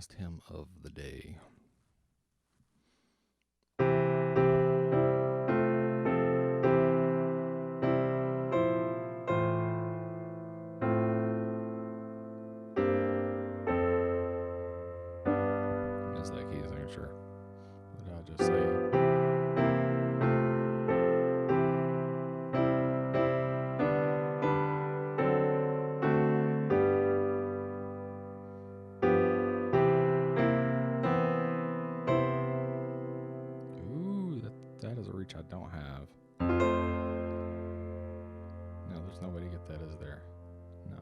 last hymn of the day. Is that key signature? What did I just say? That is a reach I don't have. No, there's no way to get that, is there? No.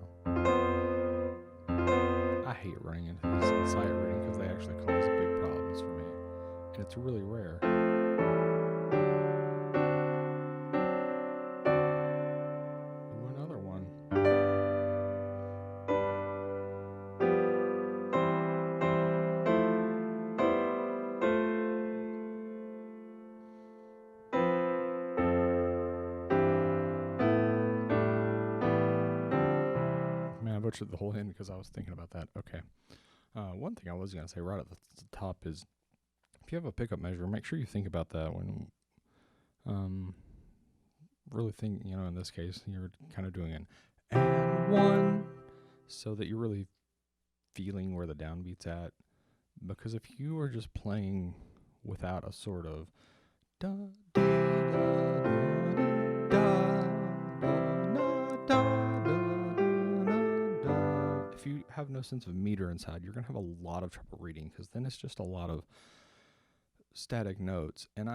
I hate running into these in sight reading because they actually cause big problems for me. And it's really rare. Ooh, another one. Man, I butchered the whole hymn because I was thinking about that. Okay. One thing I was going to say right at the top is if you have a pickup measure, make sure you think about that when really think, in this case, you're kind of doing an and one so that you're really feeling where the downbeat's at. Because if you are just playing without a sort of da da da da da da, if you have no sense of meter inside, you're going to have a lot of trouble reading because then it's just a lot of static notes. And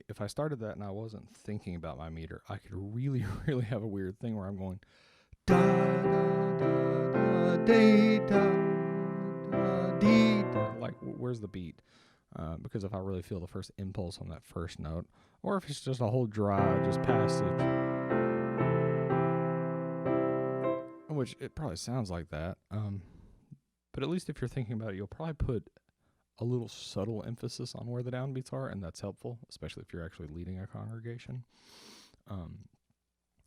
if I started that and I wasn't thinking about my meter, I could really, really have a weird thing where I'm going da da da da da da dee da. Like, where's the beat? Because if I really feel the first impulse on that first note, or if it's just a whole dry just passage, which it probably sounds like that. But at least if you're thinking about it, you'll probably put a little subtle emphasis on where the downbeats are, and that's helpful, especially if you're actually leading a congregation.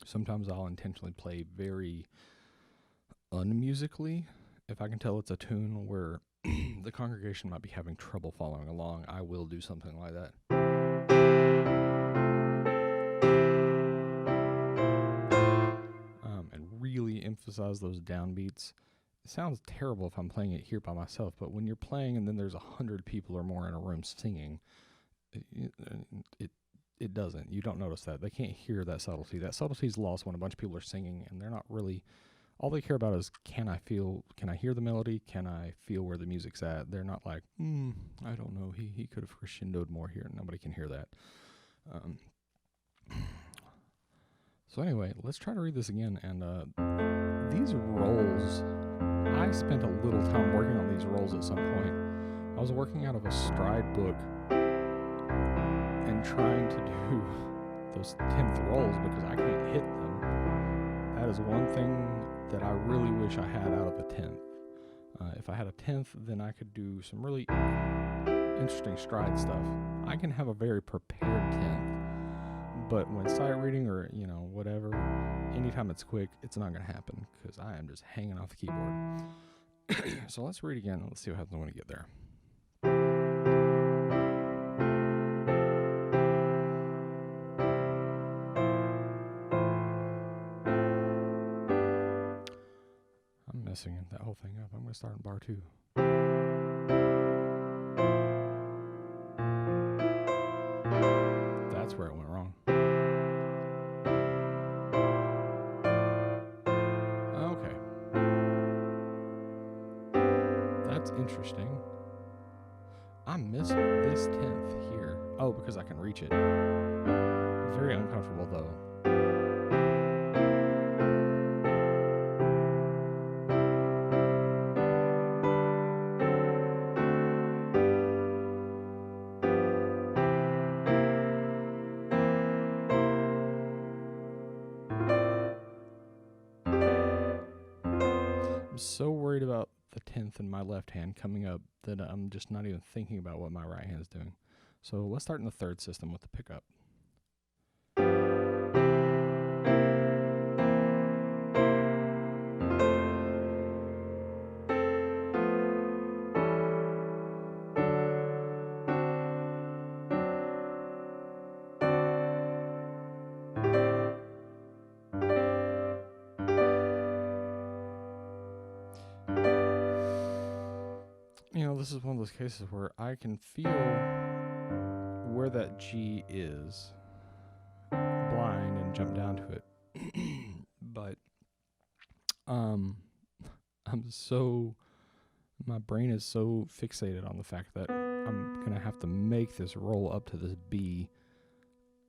Sometimes I'll intentionally play very unmusically. If I can tell it's a tune where the congregation might be having trouble following along, I will do something like that. And really emphasize those downbeats. It sounds terrible if I'm playing it here by myself, but when you're playing and then there's 100 people or more in a room singing, it doesn't. You don't notice that. They can't hear that subtlety. That subtlety is lost when a bunch of people are singing and they're not really, all they care about is, can I hear the melody? Can I feel where the music's at? They're not like, I don't know, he could have crescendoed more here. Nobody can hear that. So anyway, let's try to read this again. And these rolls, I spent a little time working on these rolls at some point. I was working out of a stride book and trying to do those 10th rolls because I can't hit them. That is one thing that I really wish I had out of a 10th. If I had a 10th, then I could do some really interesting stride stuff. I can have a very prepared 10th, but when sight reading or, whatever, anytime it's quick, it's not going to happen because I am just hanging off the keyboard. So let's read again and let's see what happens when we get there. I'm messing that whole thing up. I'm going to start in bar 2. That's where it went wrong. Okay. That's interesting. I'm missing this 10th here. Oh, because I can reach it. Very uncomfortable though. I'm so worried about the 10th in my left hand coming up that I'm just not even thinking about what my right hand is doing. So let's start in the third system with the pickup. this is one of those cases where I can feel where that G is blind and jump down to it. But my brain is so fixated on the fact that I'm going to have to make this roll up to this B,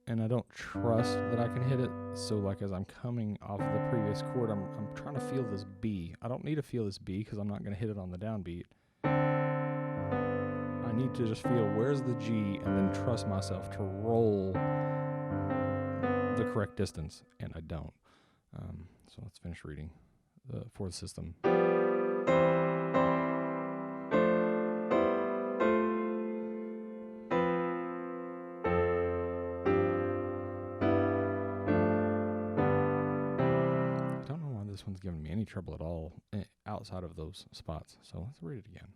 and I don't trust that I can hit it. So like as I'm coming off of the previous chord, I'm trying to feel this B. I don't need to feel this B because I'm not going to hit it on the downbeat. I need to just feel where's the G and then trust myself to roll the correct distance, and I don't. So let's finish reading the fourth system. This one's giving me any trouble at all outside of those spots. So let's read it again.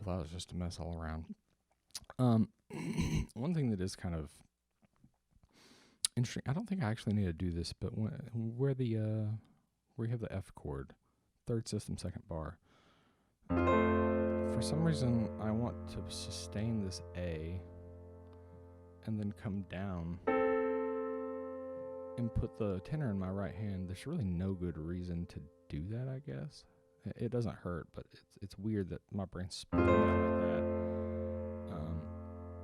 That was just a mess all around. One thing that is kind of interesting, I don't think I actually need to do this, but where you have the F chord, third system, second bar, for some reason I want to sustain this A and then come down and put the tenor in my right hand. There's really no good reason to do that, I guess. It doesn't hurt, but it's weird that my brain's splitting out like that.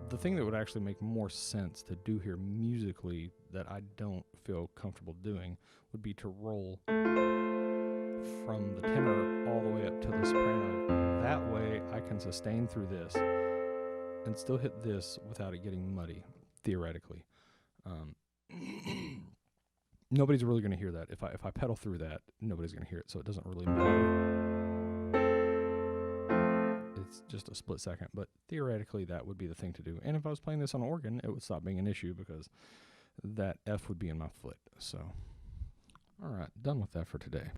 The thing that would actually make more sense to do here musically that I don't feel comfortable doing would be to roll from the tenor all the way up to the soprano. That way I can sustain through this and still hit this without it getting muddy, theoretically. Nobody's really going to hear that. If I pedal through that, nobody's going to hear it, so it doesn't really matter. It's just a split second, but theoretically that would be the thing to do. And if I was playing this on organ, it would stop being an issue because that F would be in my foot. So, all right, done with that for today.